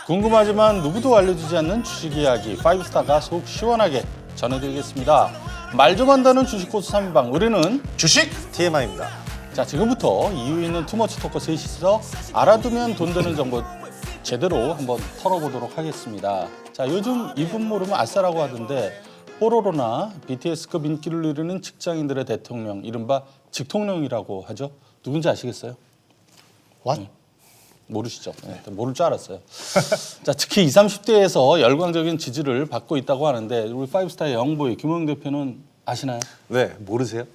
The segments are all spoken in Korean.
궁금하지만 누구도 알려주지 않는 주식 이야기 5스타가 속 시원하게 전해드리겠습니다. 말 좀 한다는 주식 고수 3인방, 우리는 주식 TMI입니다. 자, 지금부터 이유 있는 투머치 토크 셋이서 알아두면 돈 되는 정보 제대로 한번 털어보도록 하겠습니다. 자, 요즘 이분 모르면 아싸라고 하던데 뽀로로나 BTS급 인기를 누리는 직장인들의 대통령, 이른바 직통령이라고 하죠. 누군지 아시겠어요? What? 모르시죠? 네, 모를 줄 알았어요. 자, 특히 20, 30대에서 열광적인 지지를 받고 있다고 하는데 우리 파이브스타의 영보이 김호영 대표는 아시나요? 네, 모르세요?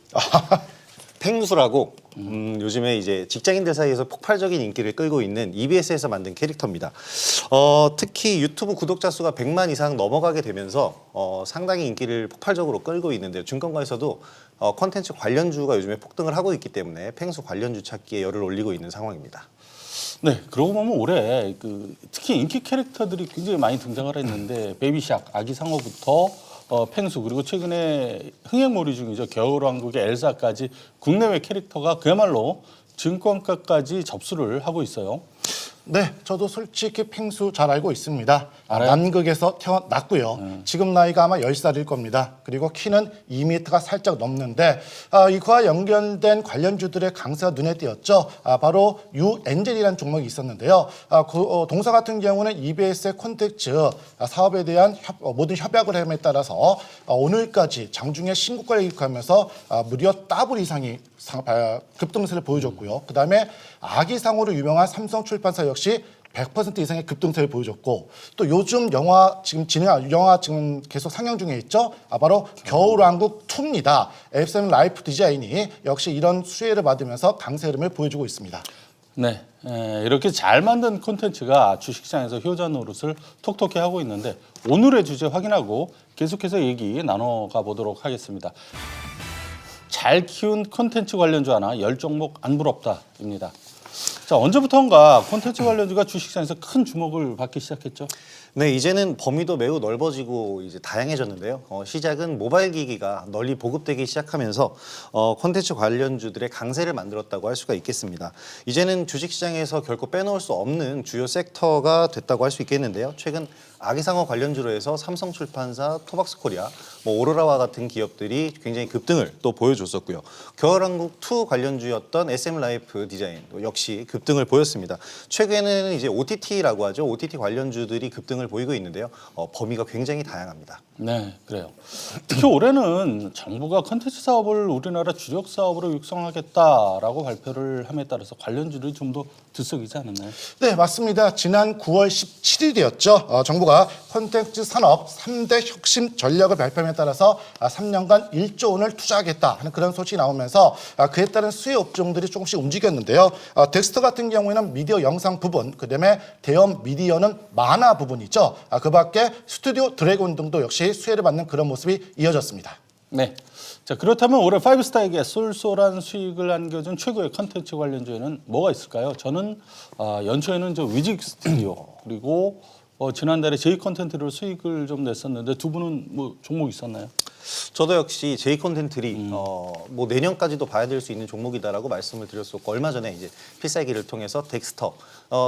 펭수라고 요즘에 이제 직장인들 사이에서 폭발적인 인기를 끌고 있는 EBS에서 만든 캐릭터입니다. 특히 유튜브 구독자 수가 100만 이상 넘어가게 되면서 상당히 인기를 폭발적으로 끌고 있는데요. 증권가에서도 콘텐츠 관련주가 요즘에 폭등을 하고 있기 때문에 펭수 관련주 찾기에 열을 올리고 있는 상황입니다. 네, 그러고 보면 올해 특히 인기 캐릭터들이 굉장히 많이 등장을 했는데 베이비샥, 아기상어부터 펭수, 그리고 최근에 흥행몰이 중이죠. 겨울왕국의 엘사까지 국내외 캐릭터가 그야말로 증권가까지 접수를 하고 있어요. 네, 저도 솔직히 펭수 잘 알고 있습니다. 알아요? 남극에서 태어났고요. 지금 나이가 아마 10살일 겁니다. 그리고 키는 2m가 살짝 넘는데 이거와 연결된 관련주들의 강세가 눈에 띄었죠. 바로 유엔젤이라는 종목이 있었는데요. 동사 같은 경우는 EBS의 콘텐츠 사업에 대한 모든 협약을 함에 따라서 오늘까지 장중에 신고가를 기록하면서 무려 더블 이상이 급등세를 보여줬고요. 그다음에 아기상으로 유명한 삼성출판사 역시 100% 이상의 급등세를 보여줬고, 또 요즘 영화 지금 계속 상영 중에 있죠. 바로 겨울왕국 2입니다. SM 라이프 디자인이 역시 이런 수혜를 받으면서 강세 흐름을 보여주고 있습니다. 네, 이렇게 잘 만든 콘텐츠가 주식시장에서 효자 노릇을 톡톡히 하고 있는데 오늘의 주제 확인하고 계속해서 얘기 나눠가 보도록 하겠습니다. 잘 키운 콘텐츠 관련주 하나, 10종목 안 부럽다입니다. 자, 언제부턴가 콘텐츠 관련주가 주식시장에서 큰 주목을 받기 시작했죠? 네, 이제는 범위도 매우 넓어지고 이제 다양해졌는데요. 시작은 모바일 기기가 널리 보급되기 시작하면서 콘텐츠 관련주들의 강세를 만들었다고 할 수가 있겠습니다. 이제는 주식시장에서 결코 빼놓을 수 없는 주요 섹터가 됐다고 할 수 있겠는데요. 최근 아기상어 관련주로 해서 삼성출판사, 토박스코리아, 오로라와 같은 기업들이 굉장히 급등을 또 보여줬었고요. 겨울왕국 2 관련주였던 SM라이프 디자인 역시 급등을 보였습니다. 최근에는 이제 OTT라고 하죠. OTT 관련주들이 급등을 보이고 있는데요. 범위가 굉장히 다양합니다. 네, 그래요. 특히 올해는 정부가 콘텐츠 사업을 우리나라 주력 사업으로 육성하겠다라고 발표를 함에 따라서 관련주들이 좀 더 들썩이지 않았나요? 네, 맞습니다. 지난 9월 17일이었죠. 정부가 콘텐츠 산업 3대 혁신 전략을 발표함에 따라서 3년간 1조 원을 투자하겠다 하는 그런 소식이 나오면서 그에 따른 수혜 업종들이 조금씩 움직였는데요. 덱스터 같은 경우에는 미디어 영상 부분, 그다음에 대형 미디어는 만화 부분이죠. 그 밖에 스튜디오 드래곤 등도 역시 수혜를 받는 그런 모습이 이어졌습니다. 네. 자, 그렇다면 올해 파이브스타에게 쏠쏠한 수익을 안겨준 최고의 컨텐츠 관련주에는 뭐가 있을까요? 저는 연초에는 위직 스튜디오, 그리고 지난달에 제이 컨텐츠로 수익을 좀 냈었는데 두 분은 뭐 종목 있었나요? 저도 역시 제이 콘텐츠리 뭐 내년까지도 봐야 될 수 있는 종목이다라고 말씀을 드렸었고, 얼마 전에 이제 필살기를 통해서 덱스터,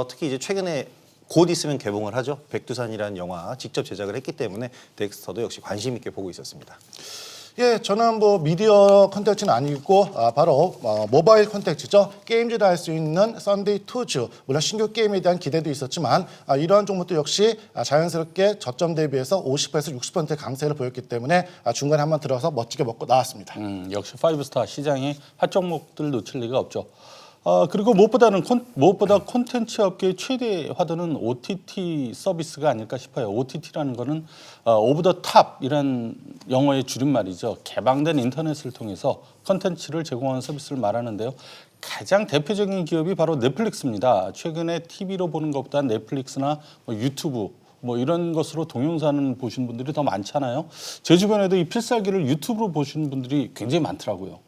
특히 이제 최근에 곧 있으면 개봉을 하죠. 백두산이라는 영화 직접 제작을 했기 때문에 덱스터도 역시 관심 있게 보고 있었습니다. 예, 저는 뭐 미디어 콘텐츠는 아니고 바로 모바일 콘텐츠죠. 게임즈를 할 수 있는 썬데이 투즈, 물론 신규 게임에 대한 기대도 있었지만 이러한 종목도 역시 자연스럽게 저점 대비해서 50%에서 60% 강세를 보였기 때문에 중간에 한번 들어서 멋지게 먹고 나왔습니다. 역시 파이브스타 시장이 핫 종목들 놓칠 리가 없죠. 그리고 무엇보다 콘텐츠 업계의 최대 화두는 OTT 서비스가 아닐까 싶어요. OTT라는 거는 오브 더 탑이란 영어의 줄임말이죠. 개방된 인터넷을 통해서 콘텐츠를 제공하는 서비스를 말하는데요. 가장 대표적인 기업이 바로 넷플릭스입니다. 최근에 TV로 보는 것보다 넷플릭스나 유튜브 이런 것으로 동영상을 보신 분들이 더 많잖아요. 제 주변에도 이 필살기를 유튜브로 보시는 분들이 굉장히 많더라고요.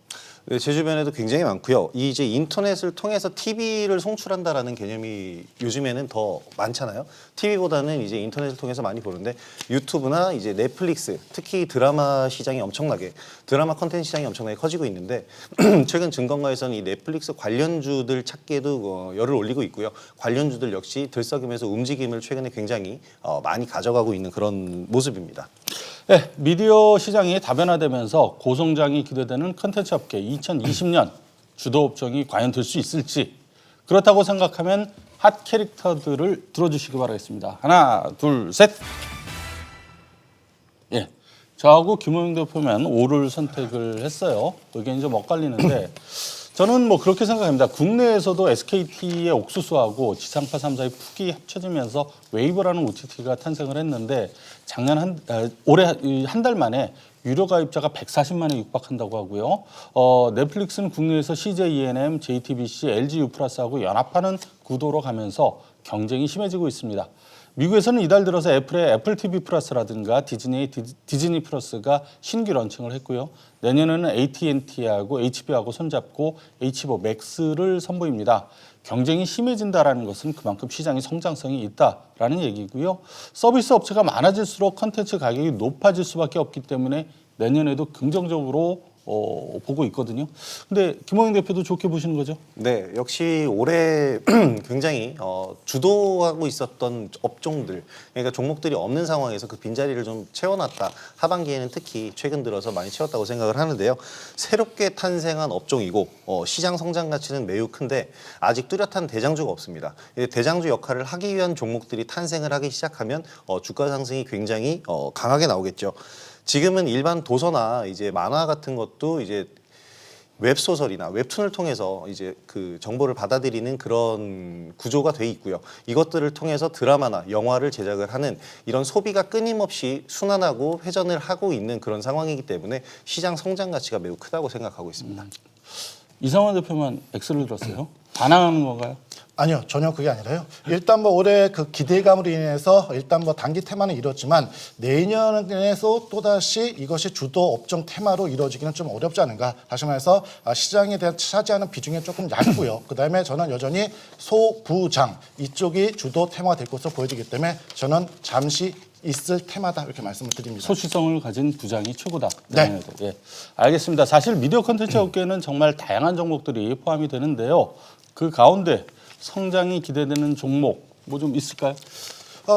네, 제 주변에도 굉장히 많고요. 이 이제 인터넷을 통해서 TV를 송출한다라는 개념이 요즘에는 더 많잖아요. TV보다는 이제 인터넷을 통해서 많이 보는데 유튜브나 이제 넷플릭스, 특히 드라마 컨텐츠 시장이 엄청나게 커지고 있는데 최근 증권가에서는 이 넷플릭스 관련주들 찾기에도 열을 올리고 있고요. 관련주들 역시 들썩이면서 움직임을 최근에 굉장히 많이 가져가고 있는 그런 모습입니다. 네, 미디어 시장이 다변화되면서 고성장이 기대되는 컨텐츠 업계 2020년 주도 업종이 과연 될 수 있을지, 그렇다고 생각하면 핫 캐릭터들을 들어주시기 바라겠습니다. 하나, 둘, 셋. 예, 저하고 김호영 대표면 O를 선택을 했어요. 의견이 좀 엇갈리는데 저는 뭐 그렇게 생각합니다. 국내에서도 SKT의 옥수수하고 지상파 3사의 푹이 합쳐지면서 웨이브라는 OTT가 탄생을 했는데 올해 한 달 만에 유료 가입자가 140만에 육박한다고 하고요. 넷플릭스는 국내에서 CJ ENM, JTBC, LG U+하고 연합하는 구도로 가면서 경쟁이 심해지고 있습니다. 미국에서는 이달 들어서 애플의 애플 TV 플러스라든가 디즈니의 디즈니 플러스가 신규 런칭을 했고요. 내년에는 AT&T하고 HBO하고 손잡고 HBO 맥스를 선보입니다. 경쟁이 심해진다라는 것은 그만큼 시장의 성장성이 있다라는 얘기고요. 서비스 업체가 많아질수록 컨텐츠 가격이 높아질 수밖에 없기 때문에 내년에도 긍정적으로 보고 있거든요. 근데 김호영 대표도 좋게 보시는 거죠? 네, 역시 올해 굉장히 주도하고 있었던 업종들, 그러니까 종목들이 없는 상황에서 그 빈자리를 좀 채워놨다. 하반기에는 특히 최근 들어서 많이 채웠다고 생각을 하는데요. 새롭게 탄생한 업종이고 시장 성장 가치는 매우 큰데 아직 뚜렷한 대장주가 없습니다. 대장주 역할을 하기 위한 종목들이 탄생을 하기 시작하면 주가 상승이 굉장히 강하게 나오겠죠. 지금은 일반 도서나 이제 만화 같은 것도 이제 웹소설이나 웹툰을 통해서 이제 그 정보를 받아들이는 그런 구조가 돼 있고요. 이것들을 통해서 드라마나 영화를 제작을 하는 이런 소비가 끊임없이 순환하고 회전을 하고 있는 그런 상황이기 때문에 시장 성장 가치가 매우 크다고 생각하고 있습니다. 이상환 대표만 X를 들었어요. 반항하는 건가요? 아니요, 전혀 그게 아니라요. 일단 뭐 올해 그 기대감으로 인해서 일단 뭐 단기 테마는 이뤘지만 내년에서 또다시 이것이 주도 업종 테마로 이루어지기는 좀 어렵지 않은가. 다시 말해서 시장에 대한 차지하는 비중이 조금 얇고요. 그다음에 저는 여전히 소부장 이쪽이 주도 테마가 될 것으로 보여지기 때문에 저는 잠시 있을 테마다 이렇게 말씀을 드립니다. 소시성을 가진 부장이 최고다. 네. 예, 알겠습니다. 사실 미디어 콘텐츠 업계는 정말 다양한 종목들이 포함이 되는데요. 그 가운데 성장이 기대되는 종목 뭐 좀 있을까요?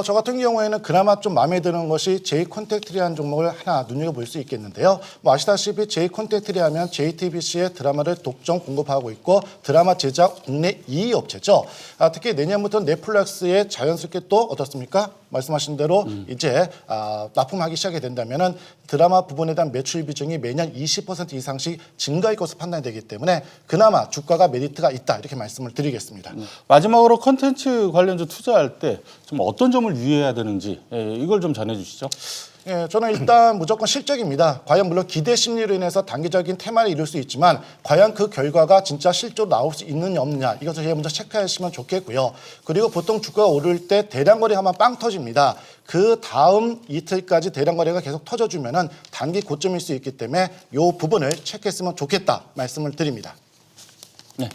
저 같은 경우에는 그나마 좀 마음에 드는 것이 J콘택트리라는 종목을 하나 눈여겨볼 수 있겠는데요. 뭐 아시다시피 J콘택트리 하면 JTBC의 드라마를 독점 공급하고 있고 드라마 제작 국내 2위 업체죠. 특히 내년부터 넷플릭스에 자연스럽게 또 어떻습니까? 말씀하신 대로 이제 납품하기 시작이 된다면은 드라마 부분에 대한 매출 비중이 매년 20% 이상씩 증가할 것으로 판단이 되기 때문에 그나마 주가가 메리트가 있다 이렇게 말씀을 드리겠습니다. 마지막으로 콘텐츠 관련주 투자할 때 좀 어떤 점을 유의해야 되는지 이걸 좀 전해주시죠. 예, 저는 일단 무조건 실적입니다. 과연 물론 기대 심리로 인해서 단기적인 테마를 이룰 수 있지만 과연 그 결과가 진짜 실제로 나올 수 있느냐 없느냐 이것을 제일 먼저 체크하시면 좋겠고요. 그리고 보통 주가가 오를 때 대량 거래하면 빵 터집니다. 그 다음 이틀까지 대량 거래가 계속 터져주면은 단기 고점일 수 있기 때문에 이 부분을 체크했으면 좋겠다 말씀을 드립니다. 네.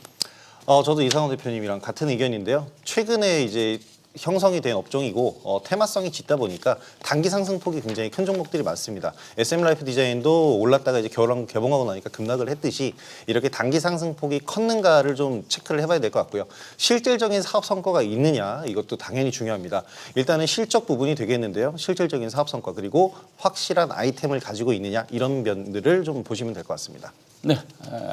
저도 이상원 대표님이랑 같은 의견인데요. 최근에 이제 형성이 된 업종이고 테마성이 짙다 보니까 단기 상승폭이 굉장히 큰 종목들이 많습니다. SM라이프 디자인도 올랐다가 이제 개봉하고 나니까 급락을 했듯이 이렇게 단기 상승폭이 컸는가를 좀 체크를 해봐야 될 것 같고요. 실질적인 사업 성과가 있느냐 이것도 당연히 중요합니다. 일단은 실적 부분이 되겠는데요. 실질적인 사업 성과 그리고 확실한 아이템을 가지고 있느냐 이런 면들을 좀 보시면 될 것 같습니다. 네,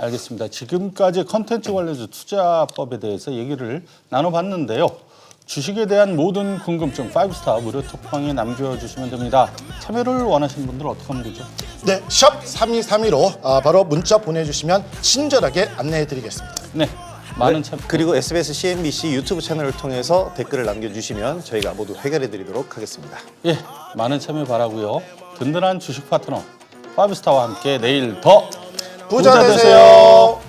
알겠습니다. 지금까지 컨텐츠 관련주 투자법에 대해서 얘기를 나눠봤는데요. 주식에 대한 모든 궁금증 5스타 무료 톡방에 남겨주시면 됩니다. 참여를 원하시는 분들은 어떻게 하면 되죠? 네, 샵 3232로 바로 문자 보내주시면 친절하게 안내해드리겠습니다. 네, 많은 참여. 그리고 SBS, CNBC 유튜브 채널을 통해서 댓글을 남겨주시면 저희가 모두 해결해드리도록 하겠습니다. 예, 많은 참여 바라고요. 든든한 주식 파트너 5스타와 함께 내일 더 부자 되세요.